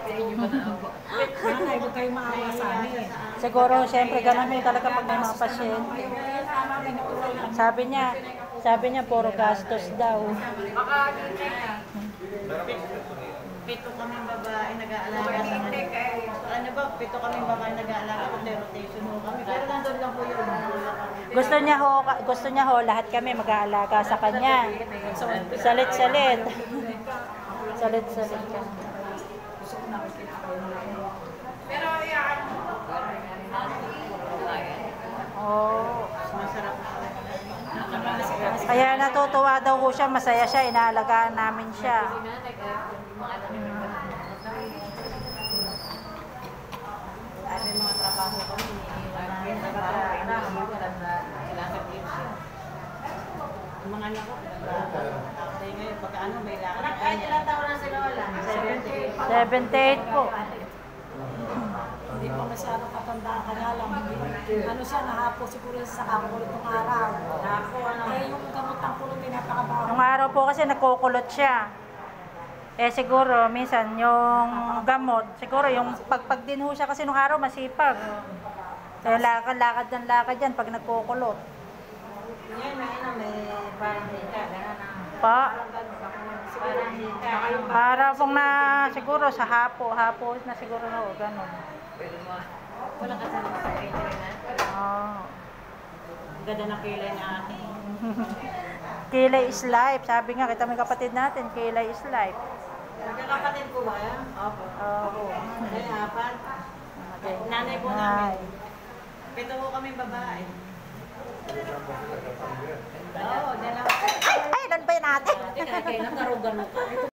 Nanay, huwag kayo maawa sa amin. Siguro, siyempre, ganun din talaga pag may mga pasyente. Sabi niya, puro gastos daw. Pito kaming babae nag-aalaga sa ano ba, pito kaming babae nag-aalaga kung rotation ho kami. Pero nandun lang po yung Gusto niya ho, lahat kami mag-aalaga sa kanya. Salit-salit. Salit-salit ka. pero yan. Oh. Masarap na. Kaya natutuwa daw ho siya, masaya siya, inaalagaan namin siya. Ay, may mga trabaho kami. Ang mga anak ko, after ngayon, pagka ano, may lakad. Ay, ilang taon na si Lola? 78 po. Hindi pa masyadong katandaan ka nga lang. Ano siya, nahapo siguro sa kakulot ng araw. Nahapo, ano? Eh, yung gamot ng kulot ay napakabaho. Nung araw po kasi nagkukulot siya. Eh siguro, minsan yung gamot, siguro yung pagpag din ho siya kasi nung araw masipag. Kaya lakad ng lakad yan pag nagkukulot. Yan, may parang hika. Pa? Para pong na siguro sa hapo na siguro ho, ganun. Wala kasi naman sa catering na. Oh. Ganda ng kilay niya ate. Kilay is life. Sabi nga, kita may kapatid natin, kilay is life. Magkakapatid po ba yan? Opo. Oo. Ay, apat. Nanay po namin. Pito po kami babae. Oo, dalawa. Ay, ilan ba yun natin? Kailan narugan mo ka?